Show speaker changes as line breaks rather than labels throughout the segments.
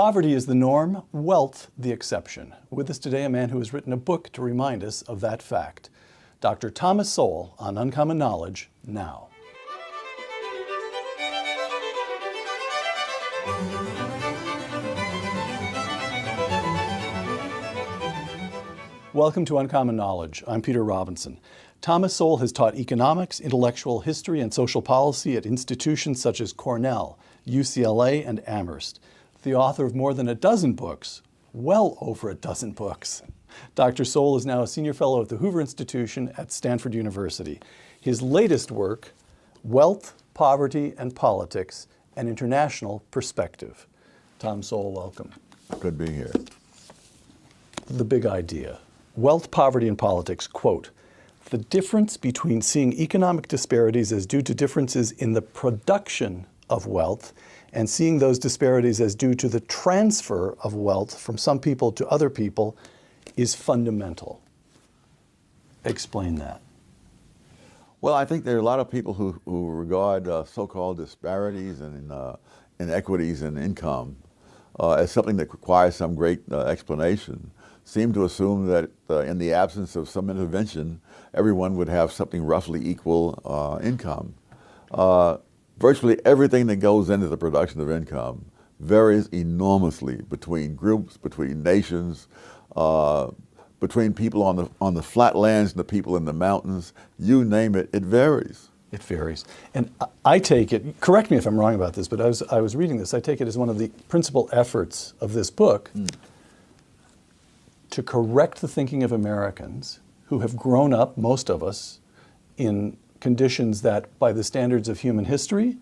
Poverty is the norm, wealth the exception. With us today, a man who has written a book to remind us of that fact. Dr. Thomas Sowell on Uncommon Knowledge now. Welcome to Uncommon Knowledge. I'm Peter Robinson. Thomas Sowell has taught economics, intellectual history, and social policy at institutions such as Cornell, UCLA, and Amherst. The author of more than a dozen books, well over a dozen books. Dr. Sowell is now a senior fellow at the Hoover Institution at Stanford University. His latest work, Wealth, Poverty, and Politics, an International Perspective. Tom Sowell, welcome.
Good being here.
The big idea. Wealth, Poverty, and Politics, quote, the difference between seeing economic disparities as due to differences in the production of wealth and seeing those disparities as due to the transfer of wealth from some people to other people is fundamental. Explain that.
Well, I think there are a lot of people who regard so-called disparities and inequities in income as something that requires some great explanation, seem to assume that in the absence of some intervention, everyone would have something roughly equal income. Virtually everything that goes into the production of income varies enormously between groups, between nations, between people on the flatlands and the people in the mountains. You name it, it varies.
It varies. And I take it, correct me if I'm wrong about this, but I was reading this, I take it as one of the principal efforts of this book to correct the thinking of Americans who have grown up, most of us, in conditions that, by the standards of human history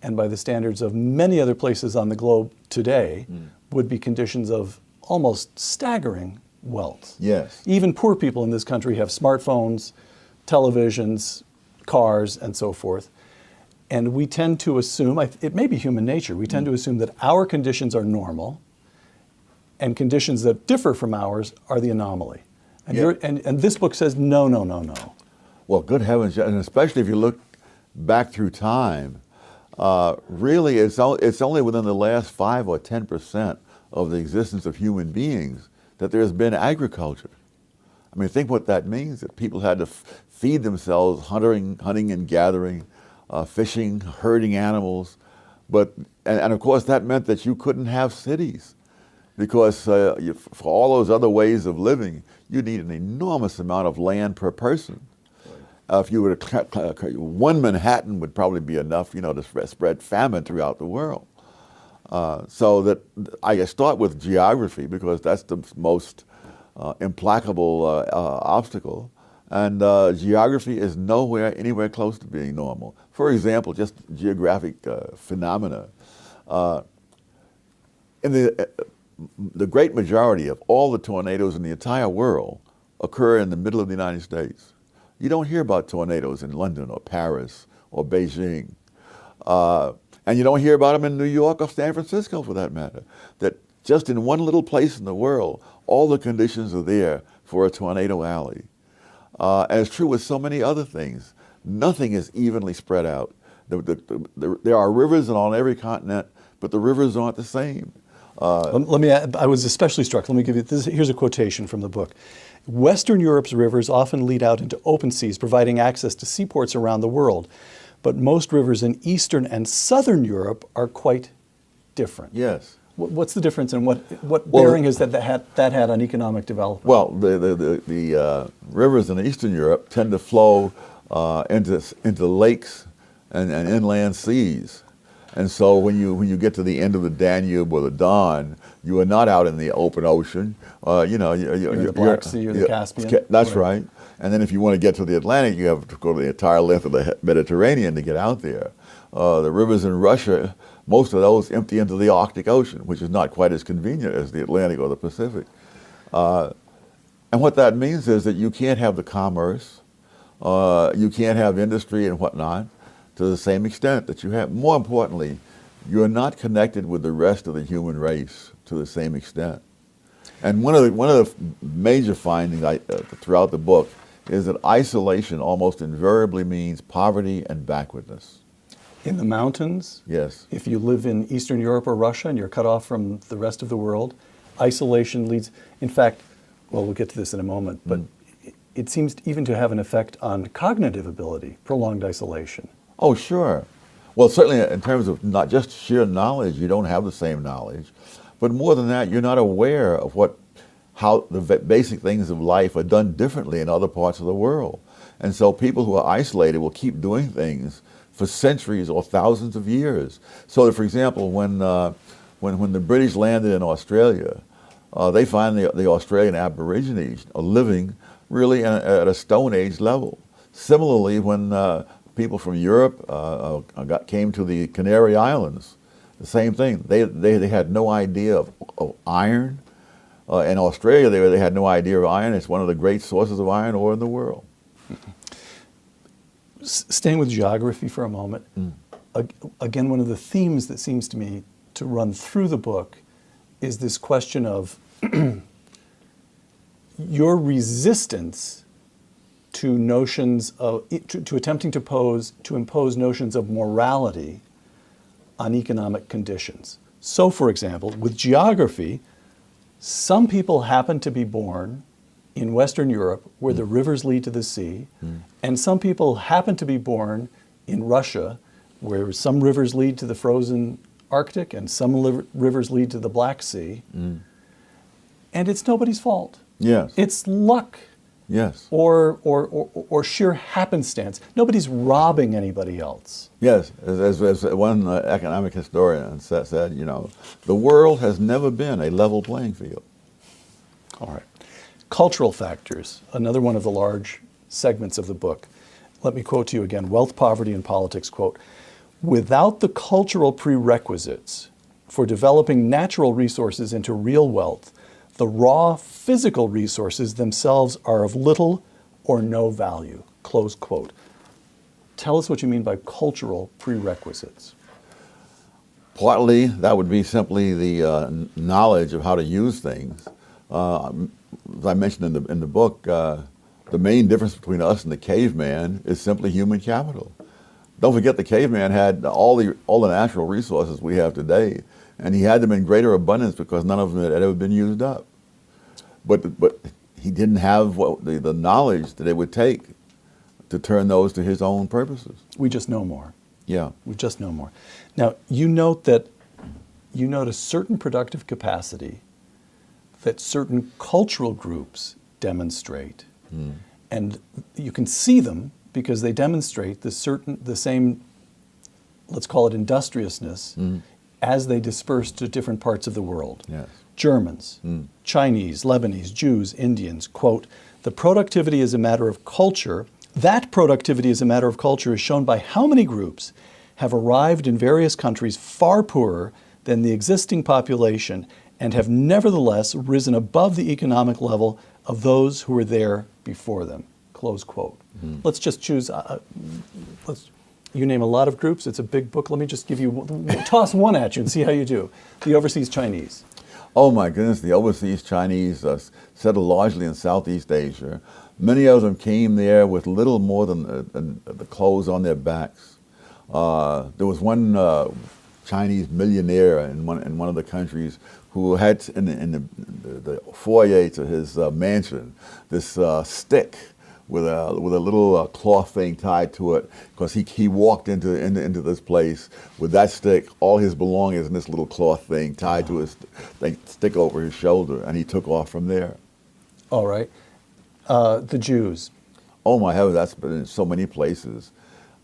and by the standards of many other places on the globe today, would be conditions of almost staggering wealth.
Yes.
Even poor people in this country have smartphones, televisions, cars, and so forth. And we tend to assume, it may be human nature, we tend to assume that our conditions are normal and conditions that differ from ours are the anomaly. And, and this book says, no, no, no, no.
Well, good heavens, and especially if you look back through time, really it's only within the last 5 or 10% of the existence of human beings that there's been agriculture. I mean, think what that means, that people had to feed themselves hunting and gathering, fishing, herding animals. And of course that meant that you couldn't have cities because for all those other ways of living, you need an enormous amount of land per person. If you were to, one Manhattan would probably be enough, to spread famine throughout the world. So that I start with geography because that's the most implacable obstacle. And geography is anywhere close to being normal. For example, just geographic phenomena. In the great majority of all the tornadoes in the entire world occur in the middle of the United States. You don't hear about tornadoes in London or Paris or Beijing. And you don't hear about them in New York or San Francisco for that matter. That just in one little place in the world, all the conditions are there for a tornado alley. And it's true with so many other things. Nothing is evenly spread out. There are rivers on every continent, but the rivers aren't the same.
Let me add, I was especially struck, let me give you this, here's a quotation from the book. Western Europe's rivers often lead out into open seas, providing access to seaports around the world. But most rivers in Eastern and Southern Europe are quite different.
Yes.
What's the difference and what bearing has that had on economic development?
Well, the rivers in Eastern Europe tend to flow into lakes and inland seas. And so when you get to the end of the Danube or the Don, you are not out in the open ocean. You're
the Black Sea or the Caspian.
That's right. And then if you want to get to the Atlantic, you have to go the entire length of the Mediterranean to get out there. The rivers in Russia, most of those empty into the Arctic Ocean, which is not quite as convenient as the Atlantic or the Pacific. And what that means is that you can't have the commerce, you can't have industry and whatnot to the same extent that you have. More importantly, you're not connected with the rest of the human race to the same extent. And one of the major findings throughout the book is that isolation almost invariably means poverty and backwardness.
In the mountains,
Yes.
if you live in Eastern Europe or Russia and you're cut off from the rest of the world, isolation leads, in fact, well, we'll get to this in a moment, but it seems even to have an effect on cognitive ability, prolonged isolation.
Oh, sure. Well, certainly in terms of not just sheer knowledge, you don't have the same knowledge, but more than that, you're not aware of how the basic things of life are done differently in other parts of the world. And so people who are isolated will keep doing things for centuries or thousands of years. So, for example, when the British landed in Australia, they find the Australian Aborigines are living really at a Stone Age level. Similarly, when people from Europe came to the Canary Islands, the same thing. They had no idea of iron. In Australia, they had no idea of iron. It's one of the great sources of iron ore in the world.
Staying with geography for a moment, again, one of the themes that seems to me to run through the book is this question of your resistance to notions of, to attempting to impose notions of morality on economic conditions. So, for example, with geography, some people happen to be born in Western Europe where the rivers lead to the sea, and some people happen to be born in Russia where some rivers lead to the frozen Arctic and some rivers lead to the Black Sea. And it's nobody's fault.
Yes.
It's luck.
Yes.
Or sheer happenstance. Nobody's robbing anybody else.
Yes, as one economic historian said, you know, the world has never been a level playing field.
All right. Cultural factors, another one of the large segments of the book. Let me quote to you again, Wealth, Poverty, and Politics, quote, "Without the cultural prerequisites for developing natural resources into real wealth, the raw physical resources themselves are of little or no value," close quote. Tell us what you mean by cultural prerequisites.
Partly, that would be simply the knowledge of how to use things. As I mentioned in the book, the main difference between us and the caveman is simply human capital. Don't forget the caveman had all the natural resources we have today, and he had them in greater abundance because none of them had ever been used up. But he didn't have the knowledge that it would take to turn those to his own purposes.
We just know more.
Yeah.
We just know more. Now, you note a certain productive capacity that certain cultural groups demonstrate. And you can see them because they demonstrate the same, let's call it industriousness, as they disperse to different parts of the world.
Yes.
Germans, Chinese, Lebanese, Jews, Indians, quote, "The productivity is a matter of culture. That productivity is a matter of culture is shown by how many groups have arrived in various countries far poorer than the existing population and have nevertheless risen above the economic level of those who were there before them," close quote. Let's just choose, you name a lot of groups, it's a big book, let me just toss one at you and see how you do. The overseas Chinese.
Oh my goodness, the overseas Chinese settled largely in Southeast Asia. Many of them came there with little more than the clothes on their backs. There was one Chinese millionaire in one of the countries who had in the foyer to his mansion this stick with a little cloth thing tied to it, because he walked into this place with that stick, all his belongings, and this little cloth thing tied to his stick over his shoulder, and he took off from there.
All right. The Jews.
Oh my heavens, that's been in so many places.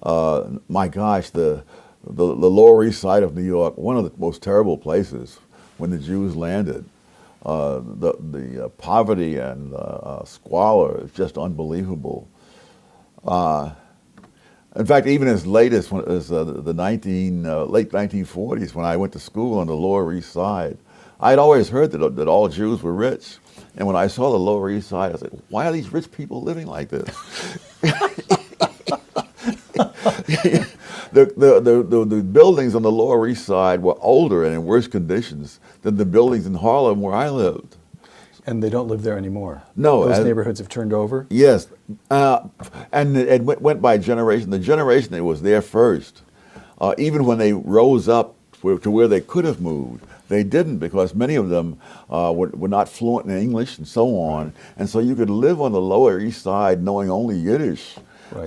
My gosh, the Lower East Side of New York, one of the most terrible places when the Jews landed. The poverty and squalor is just unbelievable. In fact, even as late as the late 1940s, when I went to school on the Lower East Side, I'd always heard that all Jews were rich. And when I saw the Lower East Side, I said, why are these rich people living like this? The buildings on the Lower East Side were older and in worse conditions than the buildings in Harlem where I lived.
And they don't live there anymore?
No.
Those neighborhoods have turned over?
Yes. And it went by generation. The generation that was there first Even when they rose up to where they could have moved, they didn't, because many of them were not fluent in English and so on. And so you could live on the Lower East Side knowing only Yiddish,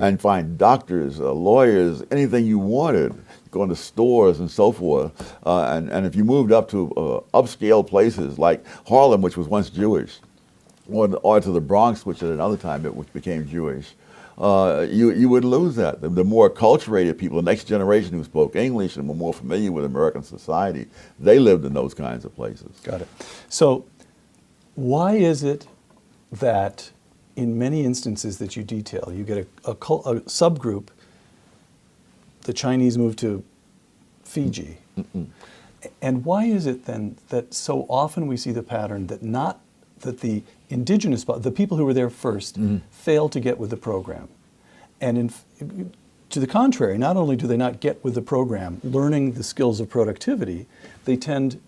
and find doctors, lawyers, anything you wanted, go into stores and so forth. And if you moved up to upscale places like Harlem, which was once Jewish, or to the Bronx, which at another time which became Jewish, you would lose that. The more acculturated people, the next generation who spoke English and were more familiar with American society, they lived in those kinds of places.
Got it. So why is it that in many instances that you detail, you get a subgroup, the Chinese move to Fiji, and why is it then that so often we see the pattern that the indigenous, the people who were there first, fail to get with the program? And to the contrary, not only do they not get with the program, learning the skills of productivity, they tend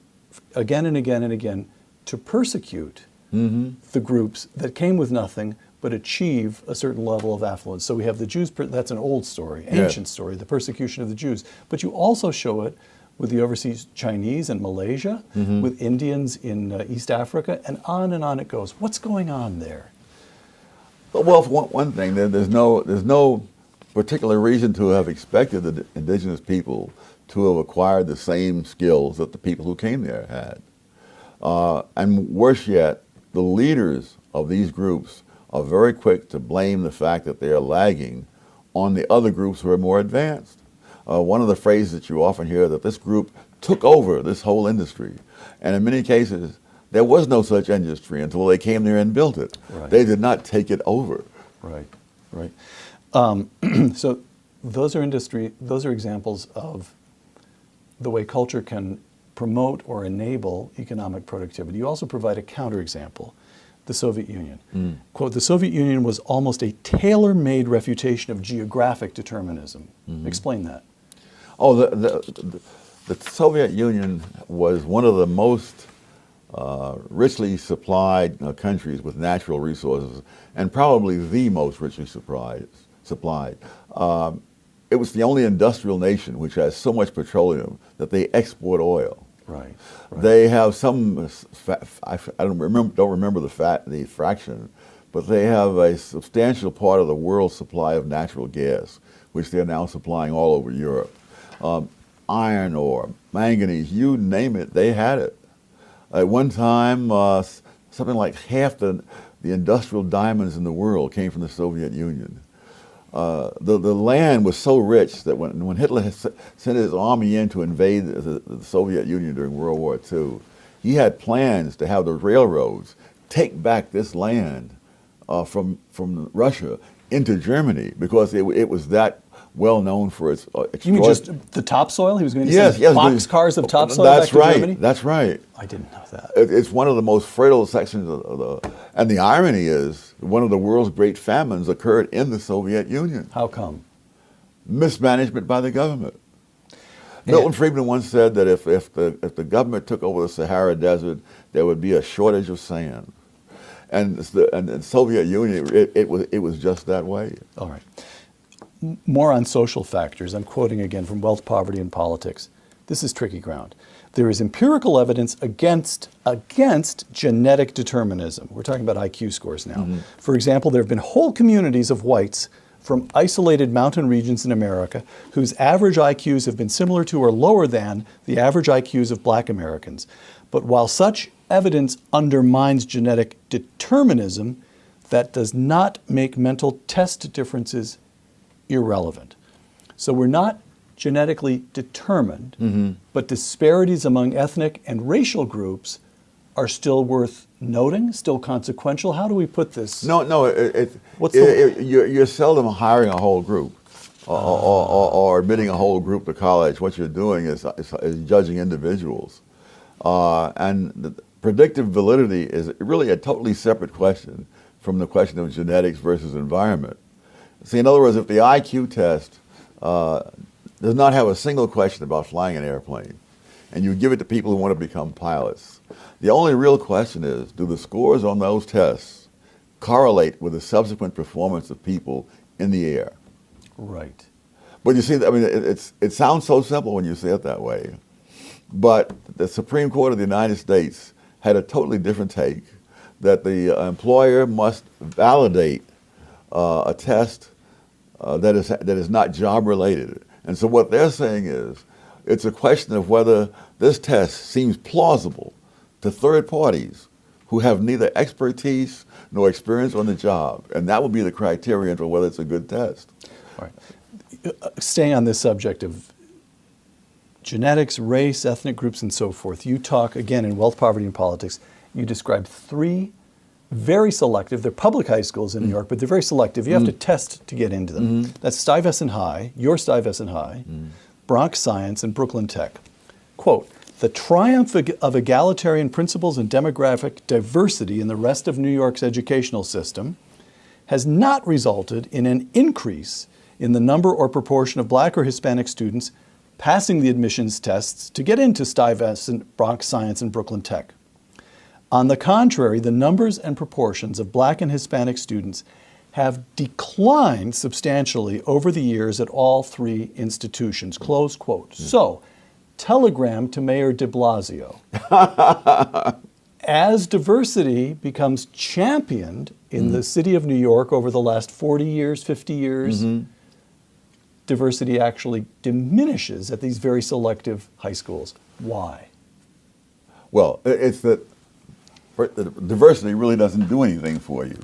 again and again and again to persecute the groups that came with nothing but achieve a certain level of affluence. So we have the Jews, that's an old story, ancient story, the persecution of the Jews. But you also show it with the overseas Chinese in Malaysia, with Indians in East Africa, and on it goes. What's going on there?
Well, for one thing, there's no particular reason to have expected the indigenous people to have acquired the same skills that the people who came there had. And worse yet, the leaders of these groups are very quick to blame the fact that they are lagging on the other groups who are more advanced. One of the phrases that you often hear, that this group took over this whole industry. And in many cases, there was no such industry until they came there and built it. They did not take it over.
Right. So those are examples of the way culture can promote or enable economic productivity. You also provide a counterexample, the Soviet Union. Quote, the Soviet Union was almost a tailor-made refutation of geographic determinism. Explain that.
Oh, the Soviet Union was one of the most richly supplied countries with natural resources, and probably the most richly supplied. It was the only industrial nation which has so much petroleum that they export oil.
Right.
They have some, I don't remember the fraction, but they have a substantial part of the world's supply of natural gas, which they're now supplying all over Europe. Iron ore, manganese, you name it, they had it. At one time, something like half the industrial diamonds in the world came from the Soviet Union. The land was so rich that when Hitler sent his army in to invade the Soviet Union during World War II, he had plans to have the railroads take back this land from Russia into Germany, because it was that well known for its
You mean just the topsoil? He was going to send boxcars of topsoil back to Germany?
That's right.
I didn't know that.
It's one of the most fertile sections and the irony is, one of the world's great famines occurred in the Soviet Union.
How come?
Mismanagement by the government. Milton Friedman once said that if the government took over the Sahara Desert, there would be a shortage of sand. And the Soviet Union, it was just that way.
All right. More on social factors. I'm quoting again from Wealth, Poverty, and Politics. This is tricky ground. There is empirical evidence against genetic determinism. We're talking about IQ scores now. For example, there have been whole communities of whites from isolated mountain regions in America whose average IQs have been similar to or lower than the average IQs of black Americans. But while such evidence undermines genetic determinism, that does not make mental test differences irrelevant. So we're not genetically determined, but disparities among ethnic and racial groups are still worth noting, still consequential. How do we put this?
No, you're seldom hiring a whole group or admitting a whole group to college. What you're doing is judging individuals. And the predictive validity is really a totally separate question from the question of genetics versus environment. See, in other words, if the IQ test does not have a single question about flying an airplane, and you give it to people who want to become pilots, the only real question is, do the scores on those tests correlate with the subsequent performance of people in the air?
Right.
But you see, I mean, it sounds so simple when you say it that way. But the Supreme Court of the United States had a totally different take, that the employer must validate a test that is not job related. And so what they're saying is, it's a question of whether this test seems plausible to third parties who have neither expertise nor experience on the job. And that would be the criterion for whether it's a good test.
All right. Staying on this subject of genetics, race, ethnic groups, and so forth, you talk, again, in Wealth, Poverty, and Politics, you describe three very selective, they're public high schools in New York, but they're very selective. You have to test to get into them. That's Stuyvesant High, your Stuyvesant High, Bronx Science, and Brooklyn Tech. Quote, "The triumph of egalitarian principles and demographic diversity in the rest of New York's educational system has not resulted in an increase in the number or proportion of Black or Hispanic students passing the admissions tests to get into Stuyvesant, Bronx Science, and Brooklyn Tech. On the contrary, the numbers and proportions of Black and Hispanic students have declined substantially over the years at all three institutions," close quote. So, telegram to Mayor de Blasio. As diversity becomes championed in the city of New York over the last 40 years, 50 years, diversity actually diminishes at these very selective high schools. Why?
Well, it's that the diversity really doesn't do anything for you.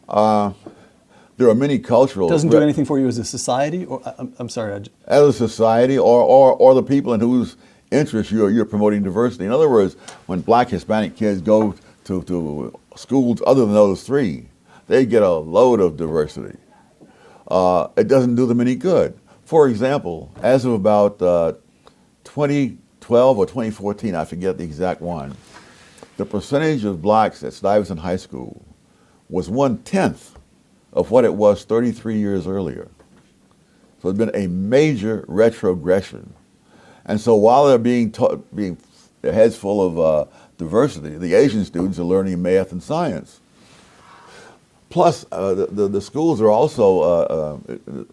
There are many cultural...
Doesn't do anything for you as a society? Or I'm sorry.
As a society, or the people in whose interests you're promoting diversity. In other words, when Black, Hispanic kids go to schools other than those three, they get a load of diversity. It doesn't do them any good. For example, as of about 2012 or 2014, I forget the exact one, the percentage of Blacks at Stuyvesant High School was 1/10 of what it was 33 years earlier. So it's been a major retrogression. And so while they're being their heads full of diversity, the Asian students are learning math and science. Plus, the schools are also,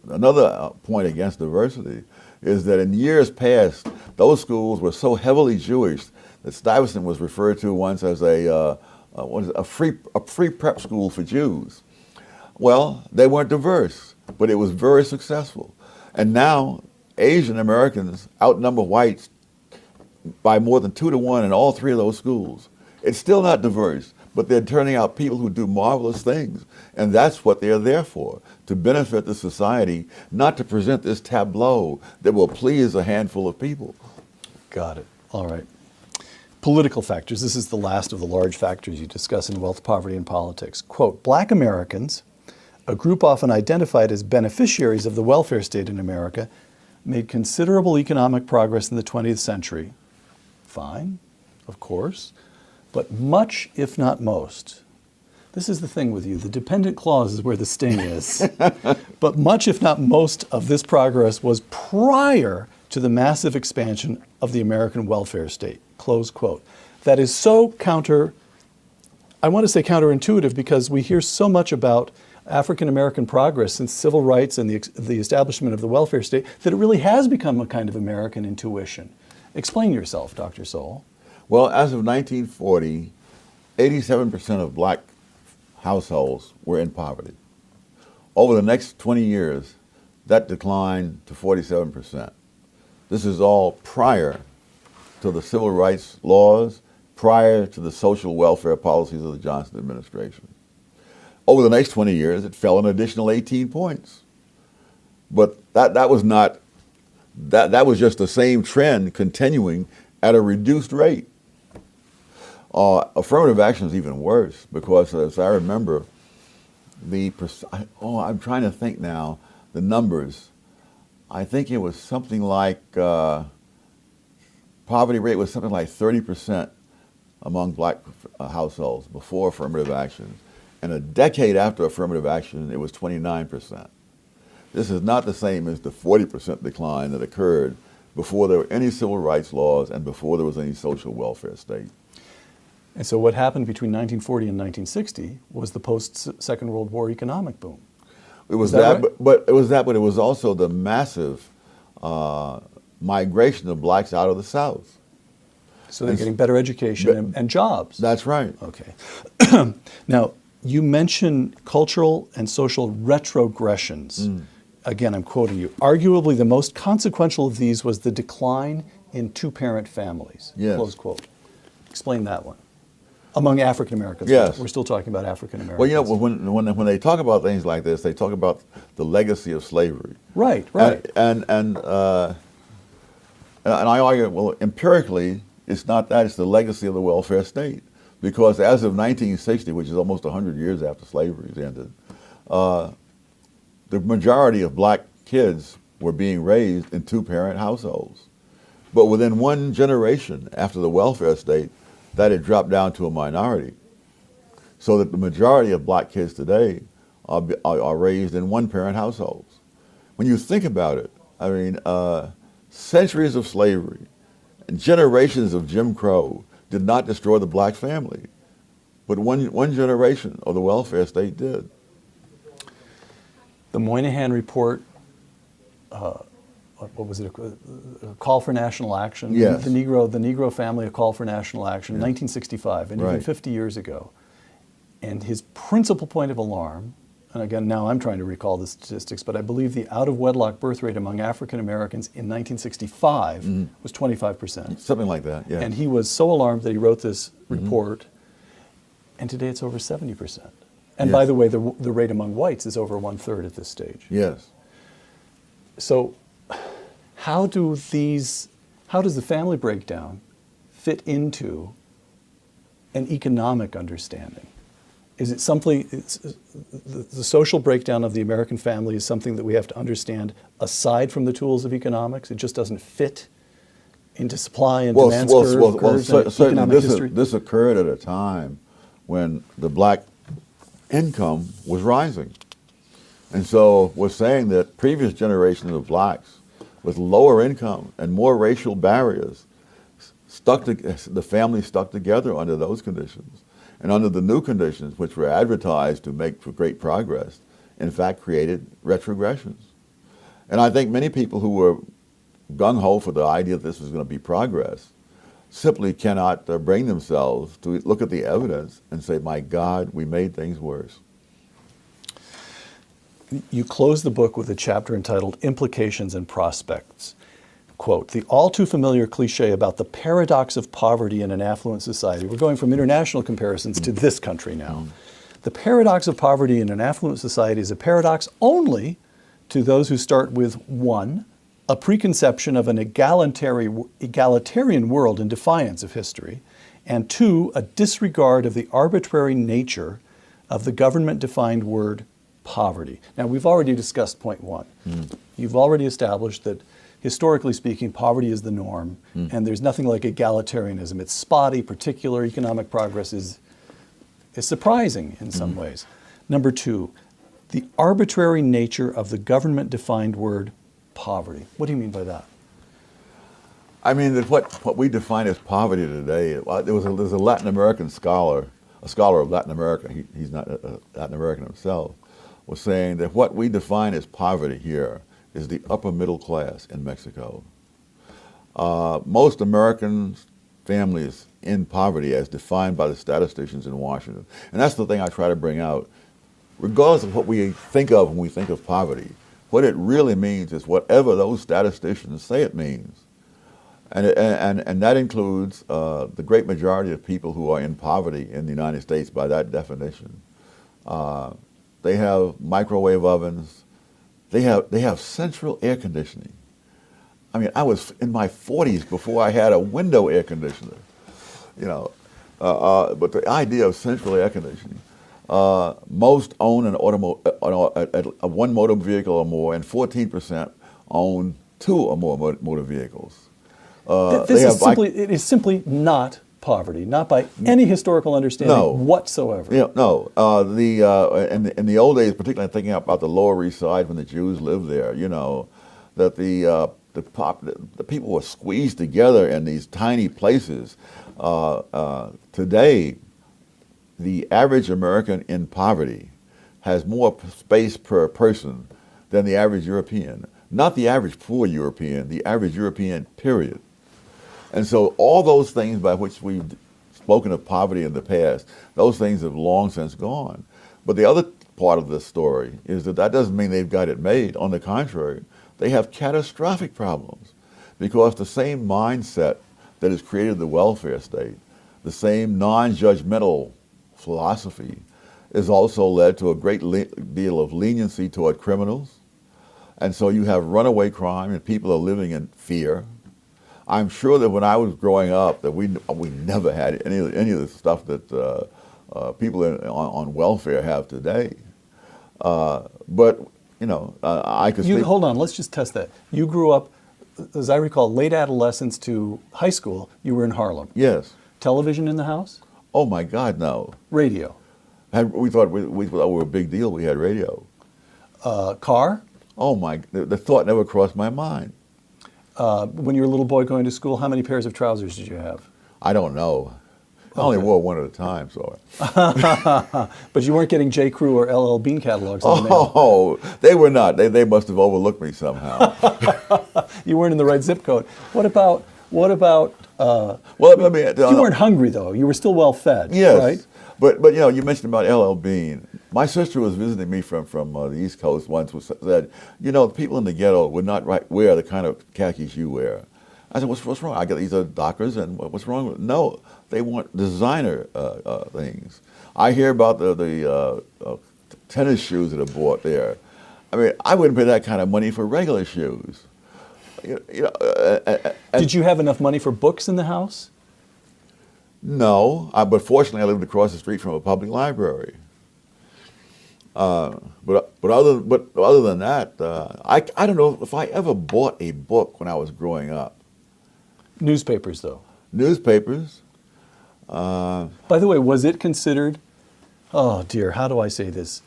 another point against diversity is that in years past, those schools were so heavily Jewish that Stuyvesant was referred to once as a free prep school for Jews. Well, they weren't diverse, but it was very successful. And now Asian Americans outnumber whites by more than 2 to 1 in all three of those schools. It's still not diverse, but they're turning out people who do marvelous things. And that's what they're there for, to benefit the society, not to present this tableau that will please a handful of people.
Got it. All right. Political factors. This is the last of the large factors you discuss in Wealth, Poverty, and Politics. Quote, "Black Americans, a group often identified as beneficiaries of the welfare state in America, made considerable economic progress in the 20th century." Fine, of course, but much, if not most, this is the thing with you, the dependent clause is where the sting is, but much, if not most, of this progress was prior to the massive expansion of the American welfare state, close quote. That is so I want to say counterintuitive, because we hear so much about African-American progress since civil rights and the establishment of the welfare state that it really has become a kind of American intuition. Explain yourself, Dr. Sowell.
Well, as of 1940, 87% of Black households were in poverty. Over the next 20 years, that declined to 47%. This is all prior to the civil rights laws, prior to the social welfare policies of the Johnson administration. Over the next 20 years, it fell an additional 18 points. But that was just the same trend continuing at a reduced rate. Affirmative action is even worse, because as I remember, I'm trying to think now, the numbers. I think it was something like, poverty rate was something like 30% among Black households before affirmative action. And a decade after affirmative action, it was 29%. This is not the same as the 40% decline that occurred before there were any civil rights laws and before there was any social welfare state.
And so what happened between 1940 and 1960 was the post-Second World War economic boom.
It was
that
that,
right?
but it was also the massive migration of blacks out of the South.
So they're getting better education and jobs.
That's right.
Okay. Now, you mention cultural and social retrogressions. Again, I'm quoting you. Arguably, the most consequential of these was the decline in two-parent families.
Yes.
Close quote. Explain that one. Among African Americans.
Yes.
We're still talking about African Americans.
Well, you know, when they talk about things like this, they talk about the legacy of slavery.
Right, right.
And I argue, well, empirically, it's not that, it's the legacy of the welfare state. Because as of 1960, which is almost 100 years after slavery ended, the majority of black kids were being raised in two-parent households. But within one generation after the welfare state, that had dropped down to a minority. So that the majority of black kids today are raised in one-parent households. When you think about it, I mean, centuries of slavery and generations of Jim Crow did not destroy the black family, but one generation of the welfare state did.
The Moynihan Report, what was it, a call for national action?
Yes.
The Negro family, a call for national action in 1965, and even
Right.
50 years ago. And his principal point of alarm, and again, now I'm trying to recall the statistics, but I believe the out-of-wedlock birth rate among African Americans in 1965 was 25%.
Something like that, yeah.
And he was so alarmed that he wrote this report, and today it's over 70%. And by
Yes.
the way, the rate among whites is over 1/3 at this stage.
Yes.
So how does the family breakdown fit into an economic understanding? Is it simply, the social breakdown of the American family is something that we have to understand aside from the tools of economics? It just doesn't fit into supply and demand curves and
certainly
economic history?
this occurred at a time when the black income was rising. And so we're saying that previous generations of blacks with lower income and more racial barriers, the family stuck together under those conditions. And under the new conditions, which were advertised to make for great progress, in fact created retrogressions. And I think many people who were gung-ho for the idea that this was going to be progress simply cannot bring themselves to look at the evidence and say, my God, we made things worse.
You close the book with a chapter entitled Implications and Prospects. Quote, the all too familiar cliche about the paradox of poverty in an affluent society. We're going from international comparisons to this country now. The paradox of poverty in an affluent society is a paradox only to those who start with, one, a preconception of an egalitarian world in defiance of history, and two, a disregard of the arbitrary nature of the government-defined word poverty. Now, we've already discussed point one. You've already established that historically speaking, poverty is the norm, and there's nothing like egalitarianism. It's spotty, particular economic progress is surprising in some ways. Number two, the arbitrary nature of the government-defined word poverty. What do you mean by that?
I mean that what we define as poverty today, there's a Latin American scholar, a scholar of Latin America, he's not Latin American himself, was saying that what we define as poverty here is the upper middle class in Mexico. Most American families in poverty as defined by the statisticians in Washington. And that's the thing I try to bring out. Regardless of what we think of when we think of poverty, what it really means is whatever those statisticians say it means. And that includes the great majority of people who are in poverty in the United States by that definition. They have microwave ovens. They have central air conditioning. I mean, I was in my 40s before I had a window air conditioner, you know. But the idea of central air conditioning. Most own one motor vehicle or more, and 14% own 2 or more motor vehicles.
It is simply not poverty, not by any historical understanding whatsoever.
Yeah, no. In the old days, particularly thinking about the Lower East Side when the Jews lived there, you know, that the people were squeezed together in these tiny places. Today, the average American in poverty has more space per person than the average European. Not the average poor European, the average European, period. And so all those things by which we've spoken of poverty in the past, those things have long since gone. But the other part of this story is that that doesn't mean they've got it made. On the contrary, they have catastrophic problems because the same mindset that has created the welfare state, the same non-judgmental philosophy, has also led to a great deal of leniency toward criminals. And so you have runaway crime and people are living in fear. I'm sure that when I was growing up that we never had any of the stuff that people on welfare have today. But, you know, I could speak.
Hold on, let's just test that. You grew up, as I recall, late adolescence to high school, you were in Harlem.
Yes.
Television in the house?
Oh, my God, no.
Radio?
We thought we were a big deal. We had radio.
Car?
Oh, the thought never crossed my mind.
When you were a little boy going to school, how many pairs of trousers did you have?
I don't know. I only wore one at a time, so.
But you weren't getting J. Crew or LL Bean catalogs in the mail.
Oh, they were not. They must have overlooked me somehow.
You weren't in the right zip code. What about?
Well, let me.
You weren't hungry though. You were still well fed.
Yes.
Right.
But you know, you mentioned about LL Bean. My sister was visiting me from the East Coast once. Said, you know, the people in the ghetto would not wear the kind of khakis you wear. I said, what's wrong? I got these are Dockers, and what's wrong with it? No, they want designer things. I hear about the tennis shoes that are bought there. I mean, I wouldn't pay that kind of money for regular shoes.
Did you have enough money for books in the house?
No, but fortunately, I lived across the street from a public library. But other than that, I don't know if I ever bought a book when I was growing up.
Newspapers, though.
Newspapers.
By the way, was it considered? Oh dear, how do I say this?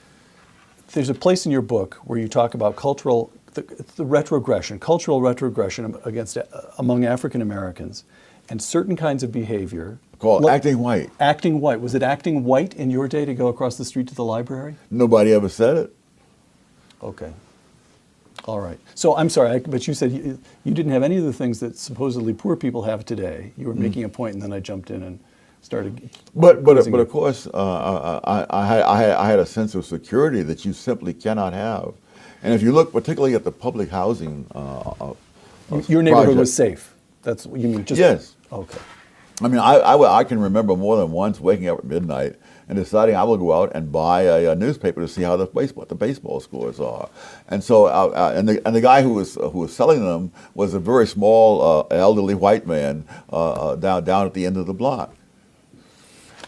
There's a place in your book where you talk about cultural retrogression among African Americans, and certain kinds of behavior.
Called acting white.
Acting white. Was it acting white in your day to go across the street to the library?
Nobody ever said it.
Okay. All right. So I'm sorry, but you said you didn't have any of the things that supposedly poor people have today. You were making a point, and then I jumped in and started.
But of course, I had a sense of security that you simply cannot have. And if you look particularly at the public housing,
your neighborhood was safe. That's what you mean. Just,
yes.
Okay.
I mean, I can remember more than once waking up at midnight and deciding I will go out and buy a newspaper to see how the baseball scores are. And so, and the guy who was selling them was a very small, elderly white man down at the end of the block.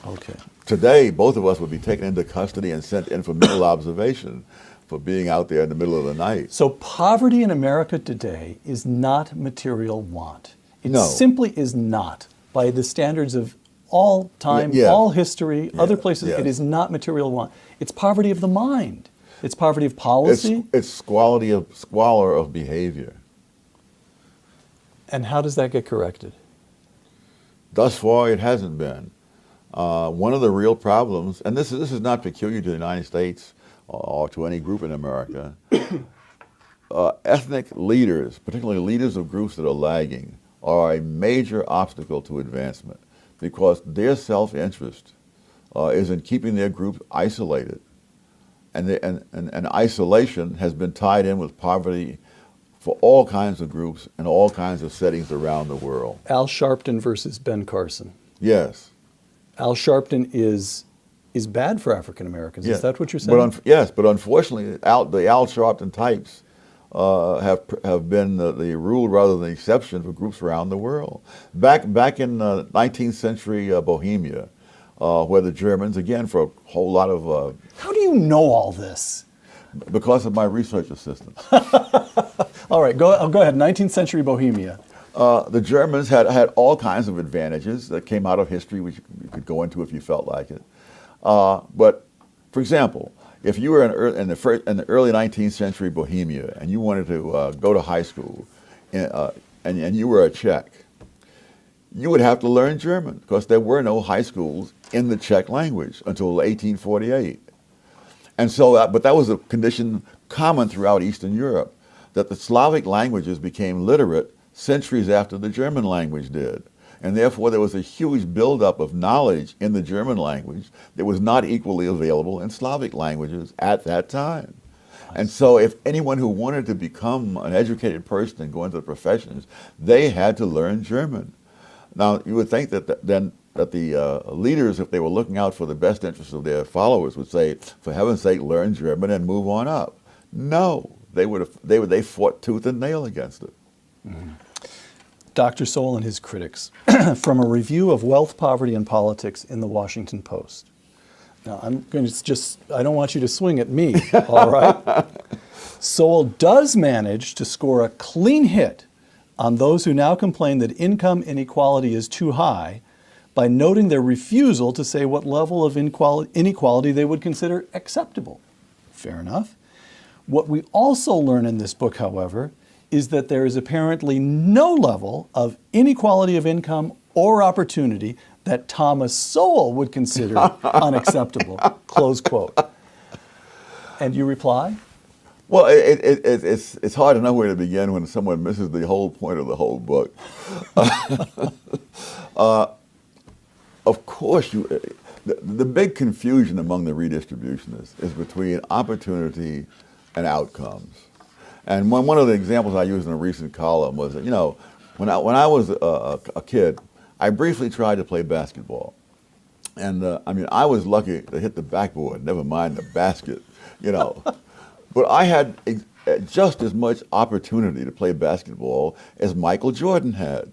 Okay.
Today, both of us would be taken into custody and sent in for mental observation for being out there in the middle of the night.
So poverty in America today is not material want. It
No.
simply is not. By the standards of all time,
Yeah.
all history,
Yeah.
other places,
Yeah.
it is not material want. It's poverty of the mind. It's poverty of policy.
It's squalor of behavior.
And how does that get corrected?
Thus far, it hasn't been. One of the real problems, and this is not peculiar to the United States or to any group in America, ethnic leaders, particularly leaders of groups that are lagging, are a major obstacle to advancement because their self-interest is in keeping their group isolated. And isolation has been tied in with poverty for all kinds of groups and all kinds of settings around the world.
Al Sharpton versus Ben Carson.
Yes.
Al Sharpton is bad for African Americans.
Yeah.
Is that what you're saying?
Yes, but unfortunately, the Al Sharpton types have been the rule rather than the exception for groups around the world. Back in 19th century Bohemia, where the Germans, again, for a whole lot of...
How do you know all this?
Because of my research assistants.
All right, go ahead. 19th century Bohemia.
The Germans had all kinds of advantages that came out of history, which you could go into if you felt like it. But, for example, if you were in the early 19th century Bohemia and you wanted to go to high school and you were a Czech, you would have to learn German because there were no high schools in the Czech language until 1848. And so, but that was a condition common throughout Eastern Europe, that the Slavic languages became literate centuries after the German language did. And therefore, there was a huge buildup of knowledge in the German language that was not equally available in Slavic languages at that time. And so if anyone who wanted to become an educated person and go into the professions, they had to learn German. Now, you would think that the leaders, if they were looking out for the best interests of their followers, would say, for heaven's sake, learn German and move on up. No, they fought tooth and nail against it.
Mm-hmm. Dr. Sowell and his critics, from a review of wealth, poverty, and politics in the Washington Post. Now, I'm going to I don't want you to swing at me, all right? Sowell does manage to score a clean hit on those who now complain that income inequality is too high by noting their refusal to say what level of inequality they would consider acceptable. Fair enough. What we also learn in this book, however, is that there is apparently no level of inequality of income or opportunity that Thomas Sowell would consider unacceptable, close quote. And you reply?
Well, it's hard to know where to begin when someone misses the whole point of the whole book. Of course, the big confusion among the redistributionists is between opportunity and outcomes. And one of the examples I used in a recent column was that, when I was a kid, I briefly tried to play basketball. And I was lucky to hit the backboard, never mind the basket, But I had just as much opportunity to play basketball as Michael Jordan had.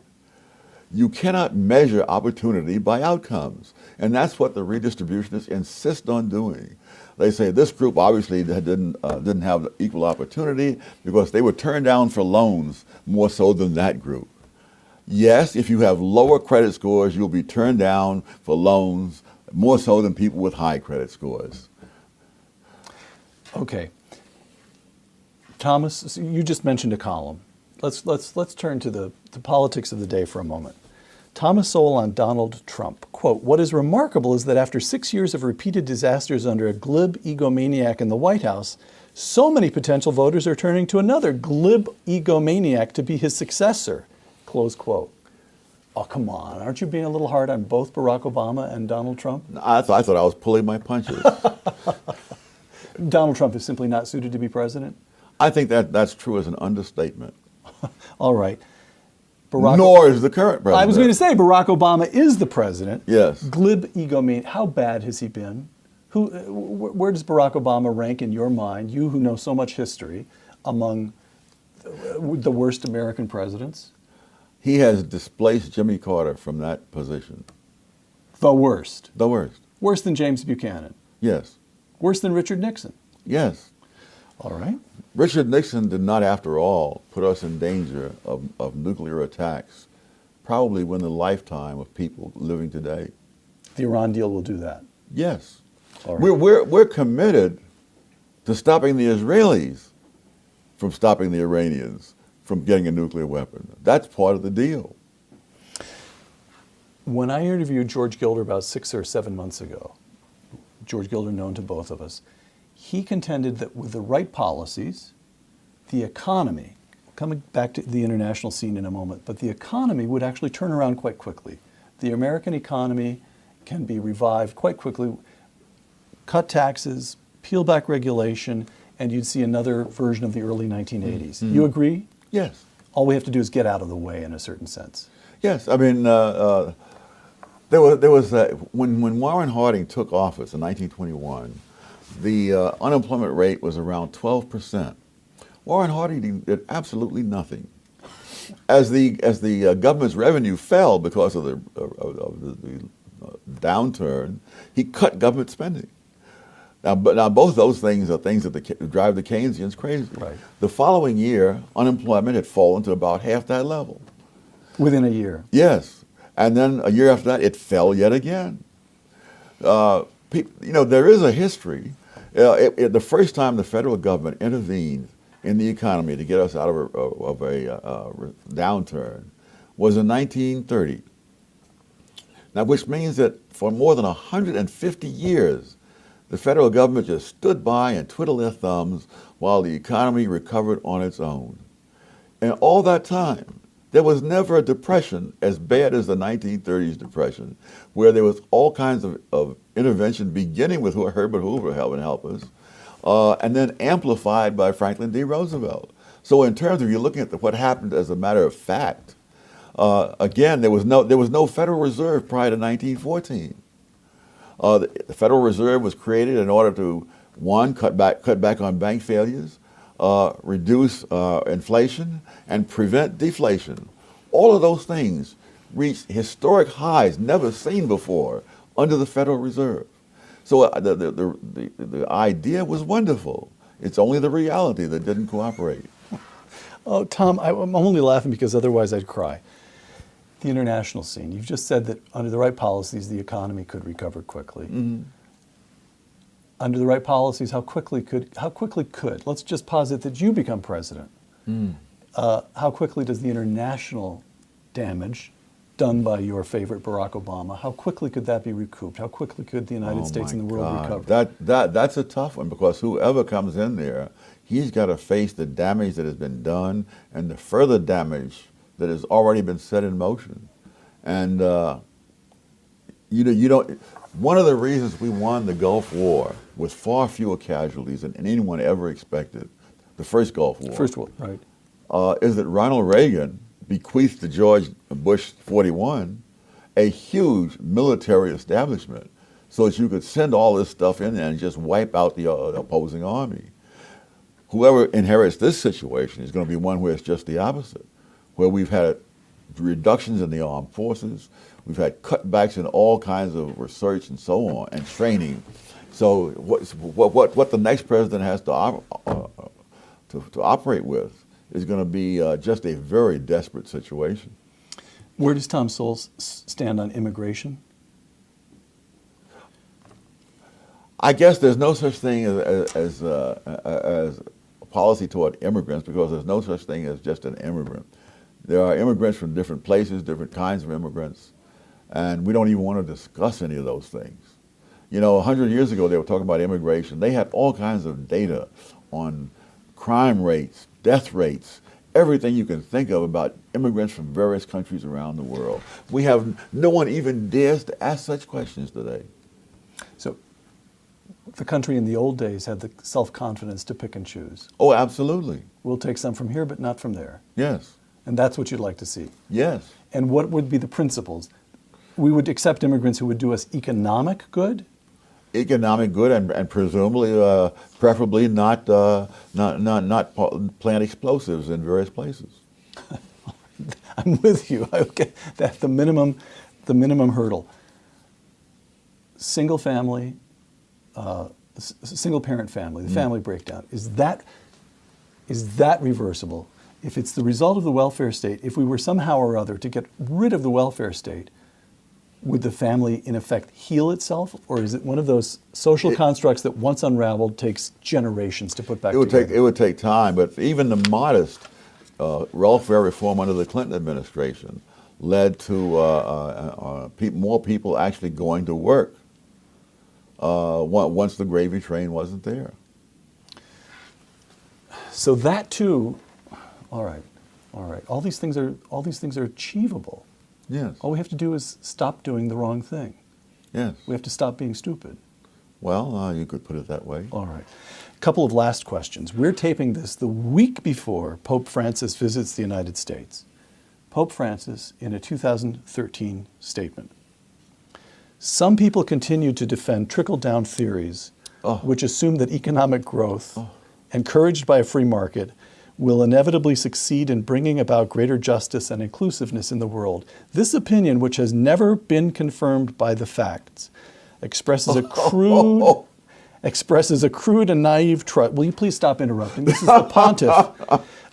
You cannot measure opportunity by outcomes. And that's what the redistributionists insist on doing. They say this group obviously didn't have equal opportunity because they were turned down for loans more so than that group. Yes, if you have lower credit scores, you'll be turned down for loans more so than people with high credit scores.
Okay. Thomas, you just mentioned a column. Let's turn to the politics of the day for a moment. Thomas Sowell on Donald Trump. Quote, "What is remarkable is that after 6 years of repeated disasters under a glib egomaniac in the White House, so many potential voters are turning to another glib egomaniac to be his successor." Close quote. Oh, come on. Aren't you being a little hard on both Barack Obama and Donald Trump?
I thought I was pulling my punches.
Donald Trump is simply not suited to be president?
I think that's true as an understatement.
All right.
Nor is the current president.
I was going to say Barack Obama is the president.
Yes.
Glib egomaniac. How bad has he been? Where does Barack Obama rank in your mind, you who know so much history, among the worst American presidents?
He has displaced Jimmy Carter from that position.
The worst?
The worst.
Worse than James Buchanan?
Yes.
Worse than Richard Nixon?
Yes.
All right.
Richard Nixon did not, after all, put us in danger of nuclear attacks, probably within the lifetime of people living today.
The Iran deal will do that?
Yes.
All right.
We're committed to stopping the Israelis from stopping the Iranians from getting a nuclear weapon. That's part of the deal.
When I interviewed George Gilder about 6 or 7 months ago, George Gilder known to both of us, he contended that with the right policies, the economy, coming back to the international scene in a moment, but the economy would actually turn around quite quickly. The American economy can be revived quite quickly. Cut taxes, peel back regulation, and you'd see another version of the early 1980s. You agree?
Yes.
All we have to do is get out of the way in a certain sense.
Yes. I mean, there was when Warren Harding took office in 1921, the unemployment rate was around 12%. Warren Harding did absolutely nothing. As the government's revenue fell because of the downturn, he cut government spending. Now both those things are things that drive the Keynesians crazy.
Right.
The following year, unemployment had fallen to about half that level.
Within a year?
Yes. And then a year after that, it fell yet again. There is a history. The first time the federal government intervened in the economy to get us out of a downturn was in 1930. Now, which means that for more than 150 years, The federal government just stood by and twiddled their thumbs while the economy recovered on its own. And all that time, there was never a depression as bad as the 1930s depression, where there was all kinds of intervention beginning with Herbert Hoover helping us, and then amplified by Franklin D. Roosevelt. So in terms of you looking at what happened as a matter of fact, again, there was no Federal Reserve prior to 1914. The Federal Reserve was created in order to, one, cut back on bank failures, reduce inflation, and prevent deflation. All of those things reached historic highs never seen before under the Federal Reserve. So the idea was wonderful. It's only the reality that didn't cooperate.
Oh, Tom, I'm only laughing because otherwise I'd cry. The international scene. You've just said that under the right policies, the economy could recover quickly.
Mm-hmm.
Under the right policies, how quickly could, let's just posit that you become president. How quickly does the international damage done by your favorite Barack Obama, how quickly could that be recouped? How quickly could the United States and the world recover?
That's a tough one, because whoever comes in there, he's got to face the damage that has been done and the further damage that has already been set in motion. And you don't. One of the reasons we won the Gulf War with far fewer casualties than anyone ever expected, the first Gulf War.
First War, right.
Is that Ronald Reagan bequeathed to George Bush 41 a huge military establishment so that you could send all this stuff in there and just wipe out the opposing army. Whoever inherits this situation is going to be one where it's just the opposite, where we've had reductions in the armed forces, we've had cutbacks in all kinds of research and so on, and training. So what the next president has to operate with is going to be just a very desperate situation.
Where does Tom Sowell stand on immigration?
I guess there's no such thing as a policy toward immigrants, because there's no such thing as just an immigrant. There are immigrants from different places, different kinds of immigrants, and we don't even want to discuss any of those things. You know, 100 years ago, they were talking about immigration. They had all kinds of data on crime rates, death rates, everything you can think of about immigrants from various countries around the world. No one even dares to ask such questions today.
So the country in the old days had the self-confidence to pick and choose.
Oh, absolutely.
We'll take some from here, but not from there.
Yes.
And that's what you'd like to see.
Yes.
And what would be the principles? We would accept immigrants who would do us economic good?
Economic good, and presumably, preferably not plant explosives in various places.
I'm with you. Okay, that's the minimum hurdle. Single family, single parent family, the family breakdown, is that reversible? If it's the result of the welfare state, if we were somehow or other to get rid of the welfare state, would the family, in effect, heal itself? Or is it one of those social constructs that once unraveled takes generations to put back together?
It would take time, but even the modest welfare reform under the Clinton administration led to more people actually going to work once the gravy train wasn't there.
So that too, all right. All these things are achievable.
Yes.
All we have to do is stop doing the wrong thing.
Yes.
We have to stop being stupid.
Well, you could put it that way.
All right. A couple of last questions. We're taping this the week before Pope Francis visits the United States. Pope Francis, in a 2013 statement, some people continue to defend trickle-down theories, which assume that economic growth, encouraged by a free market, will inevitably succeed in bringing about greater justice and inclusiveness in the world. This opinion, which has never been confirmed by the facts, expresses a crude and naive trust. Will you please stop interrupting? This is the pontiff.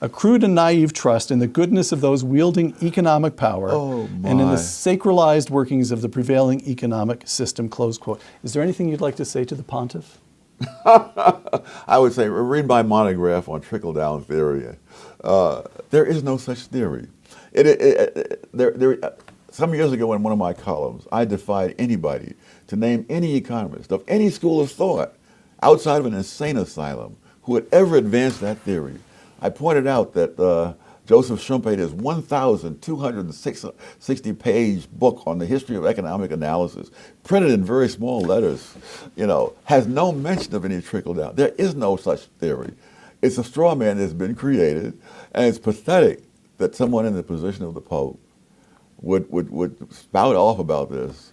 A crude and naive trust in the goodness of those wielding economic power and in the sacralized workings of the prevailing economic system, close quote. Is there anything you'd like to say to the pontiff?
I would say read my monograph on trickle-down theory. There is no such theory. some years ago in one of my columns, I defied anybody to name any economist of any school of thought outside of an insane asylum who had ever advanced that theory. I pointed out that Joseph Schumpeter's 1,260-page book on the history of economic analysis, printed in very small letters, has no mention of any trickle-down. There is no such theory. It's a straw man that's been created, and it's pathetic that someone in the position of the Pope would spout off about this.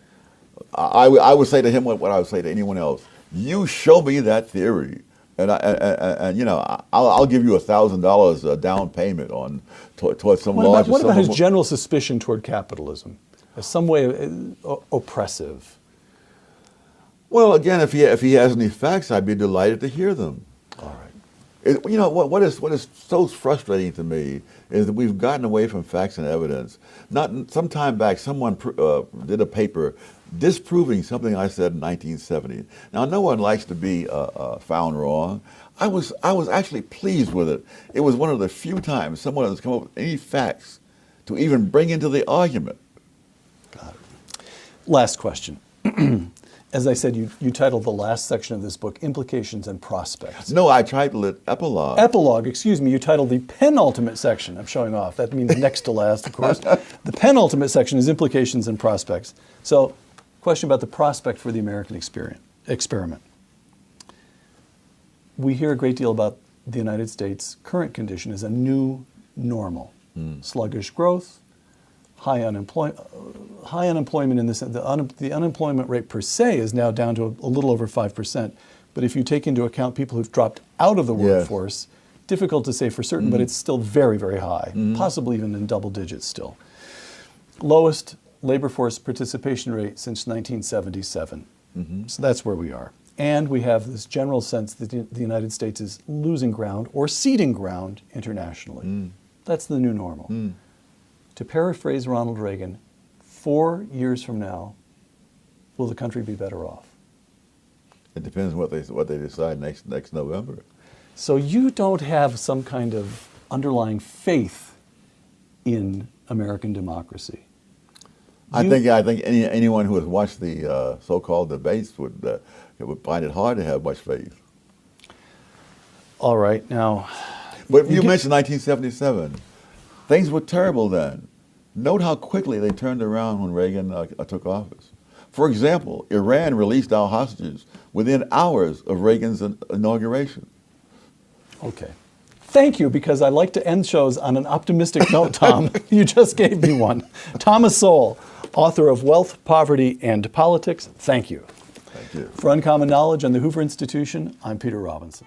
I would say to him what I would say to anyone else: you show me that theory, and I'll give you $1,000 a down payment towards some large.
What about his general suspicion toward capitalism as some way oppressive?
Well, again, if he has any facts, I'd be delighted to hear them.
All right.
What is so frustrating to me is that we've gotten away from facts and evidence. Some time back, someone did a paper disproving something I said in 1970. Now, no one likes to be found wrong. I was actually pleased with it. It was one of the few times someone has come up with any facts to even bring into the argument.
Got it. Last question. As I said, you titled the last section of this book, Implications and Prospects.
No, I titled it Epilogue.
Epilogue, excuse me. You titled the penultimate section. I'm showing off. That means next to last, of course. The penultimate section is Implications and Prospects. So, question about the prospect for the American experiment. We hear a great deal about the United States' current condition as a new normal. Sluggish growth, high unemployment in this. The unemployment rate per se is now down to a little over 5%. But if you take into account people who've dropped out of the workforce, difficult to say for certain, but it's still very, very high, possibly even in double digits still. Lowest labor force participation rate since 1977. So that's where we are. And we have this general sense that the United States is losing ground or ceding ground internationally. That's the new normal. To paraphrase Ronald Reagan, 4 years from now, will the country be better off?
It depends what they decide next November.
So you don't have some kind of underlying faith in American democracy.
I think anyone who has watched the so-called debates would find it hard to have much faith.
All right, now.
But you mentioned 1977. Things were terrible then. Note how quickly they turned around when Reagan took office. For example, Iran released our hostages within hours of Reagan's inauguration.
Okay. Thank you, because I like to end shows on an optimistic note, Tom. You just gave me one. Thomas Sowell, author of Wealth, Poverty, and Politics. Thank you.
Thank you.
For Uncommon Knowledge and the Hoover Institution, I'm Peter Robinson.